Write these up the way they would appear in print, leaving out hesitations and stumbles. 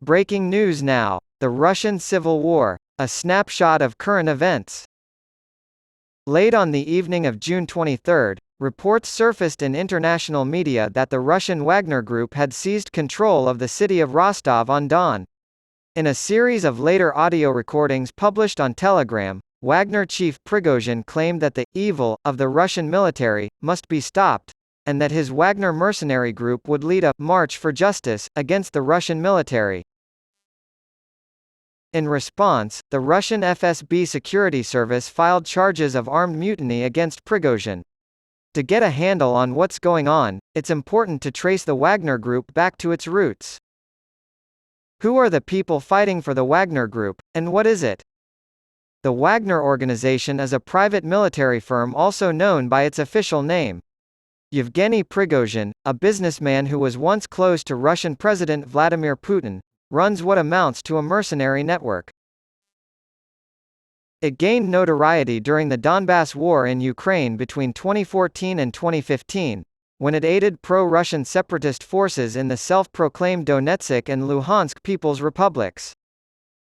Breaking news now. The Russian Civil War. A snapshot of current events. Late on the evening of June 23, reports surfaced in international media that the Russian Wagner Group had seized control of the city of Rostov-on-Don. In a series of later audio recordings published on Telegram, Wagner chief Prigozhin claimed that the evil of the Russian military must be stopped, and that his Wagner mercenary group would lead a march for justice against the Russian military. In response, the Russian FSB security service filed charges of armed mutiny against Prigozhin. To get a handle on what's going on, it's important to trace the Wagner Group back to its roots. Who are the people fighting for the Wagner Group, and what is it? The Wagner organization is a private military firm also known by its official name. Yevgeny Prigozhin, a businessman who was once close to Russian President Vladimir Putin, runs what amounts to a mercenary network. It gained notoriety during the Donbass War in Ukraine between 2014 and 2015, when it aided pro-Russian separatist forces in the self-proclaimed Donetsk and Luhansk People's Republics.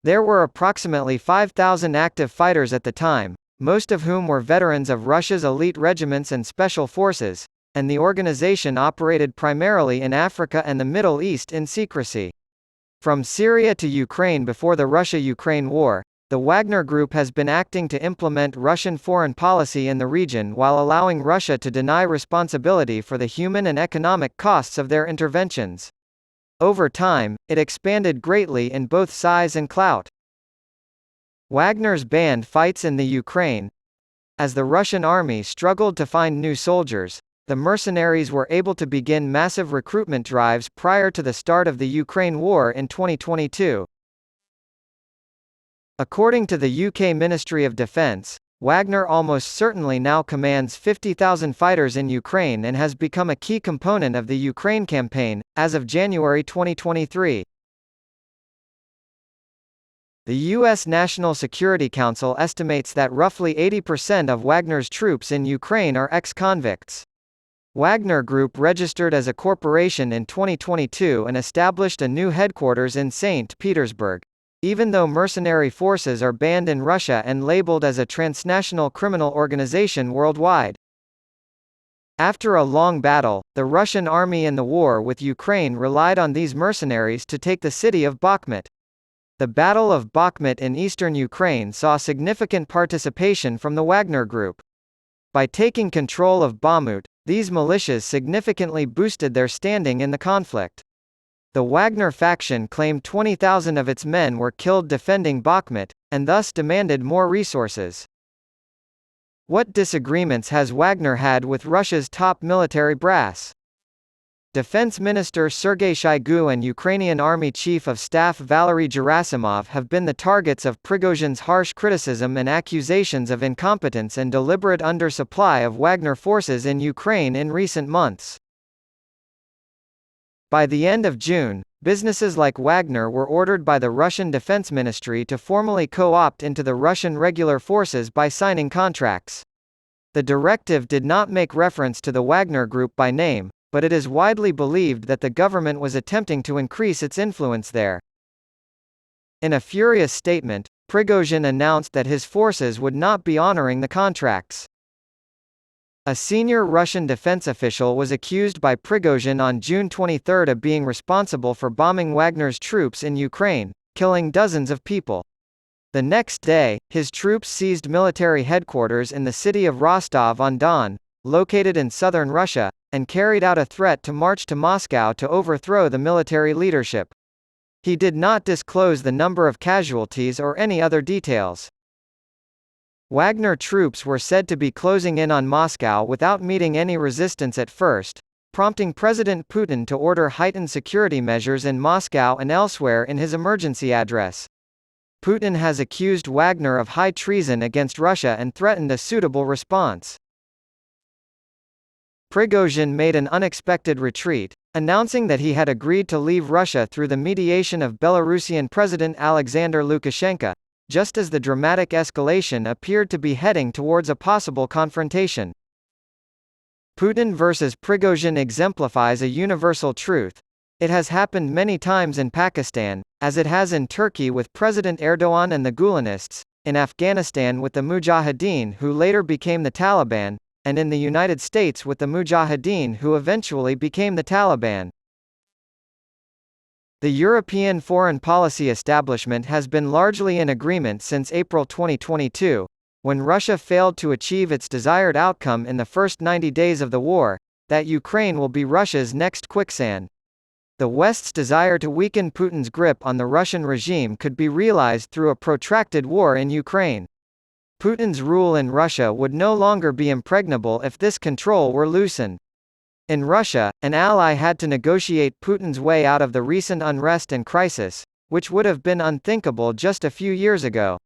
There were approximately 5,000 active fighters at the time, most of whom were veterans of Russia's elite regiments and special forces, and the organization operated primarily in Africa and the Middle East in secrecy. From Syria to Ukraine before the Russia-Ukraine war, the Wagner Group has been acting to implement Russian foreign policy in the region while allowing Russia to deny responsibility for the human and economic costs of their interventions. Over time, it expanded greatly in both size and clout. Wagner's band fights in the Ukraine. As the Russian army struggled to find new soldiers, the mercenaries were able to begin massive recruitment drives prior to the start of the Ukraine war in 2022. According to the UK Ministry of Defence, Wagner almost certainly now commands 50,000 fighters in Ukraine and has become a key component of the Ukraine campaign, as of January 2023. The U.S. National Security Council estimates that roughly 80% of Wagner's troops in Ukraine are ex-convicts. Wagner Group registered as a corporation in 2022 and established a new headquarters in St. Petersburg, even though mercenary forces are banned in Russia and labeled as a transnational criminal organization worldwide. After a long battle, the Russian army in the war with Ukraine relied on these mercenaries to take the city of Bakhmut. The Battle of Bakhmut in eastern Ukraine saw significant participation from the Wagner Group. By taking control of Bakhmut, these militias significantly boosted their standing in the conflict. The Wagner faction claimed 20,000 of its men were killed defending Bakhmut, and thus demanded more resources. What disagreements has Wagner had with Russia's top military brass? Defense Minister Sergei Shoigu and Ukrainian Army Chief of Staff Valery Gerasimov have been the targets of Prigozhin's harsh criticism and accusations of incompetence and deliberate undersupply of Wagner forces in Ukraine in recent months. By the end of June, businesses like Wagner were ordered by the Russian Defense Ministry to formally co-opt into the Russian regular forces by signing contracts. The directive did not make reference to the Wagner Group by name, but it is widely believed that the government was attempting to increase its influence there. In a furious statement, Prigozhin announced that his forces would not be honoring the contracts. A senior Russian defense official was accused by Prigozhin on June 23 of being responsible for bombing Wagner's troops in Ukraine, killing dozens of people. The next day, his troops seized military headquarters in the city of Rostov-on-Don, located in southern Russia, and carried out a threat to march to Moscow to overthrow the military leadership. He did not disclose the number of casualties or any other details. Wagner troops were said to be closing in on Moscow without meeting any resistance at first, prompting President Putin to order heightened security measures in Moscow and elsewhere in his emergency address. Putin has accused Wagner of high treason against Russia and threatened a suitable response. Prigozhin made an unexpected retreat, announcing that he had agreed to leave Russia through the mediation of Belarusian President Alexander Lukashenko, just as the dramatic escalation appeared to be heading towards a possible confrontation. Putin versus Prigozhin exemplifies a universal truth. It has happened many times in Pakistan, as it has in Turkey with President Erdogan and the Gulenists, in Afghanistan with the Mujahideen who later became the Taliban, and in the United States with the Mujahideen who eventually became the Taliban. The European foreign policy establishment has been largely in agreement since April 2022, when Russia failed to achieve its desired outcome in the first 90 days of the war, that Ukraine will be Russia's next quicksand. The West's desire to weaken Putin's grip on the Russian regime could be realized through a protracted war in Ukraine. Putin's rule in Russia would no longer be impregnable if this control were loosened. In Russia, an ally had to negotiate Putin's way out of the recent unrest and crisis, which would have been unthinkable just a few years ago.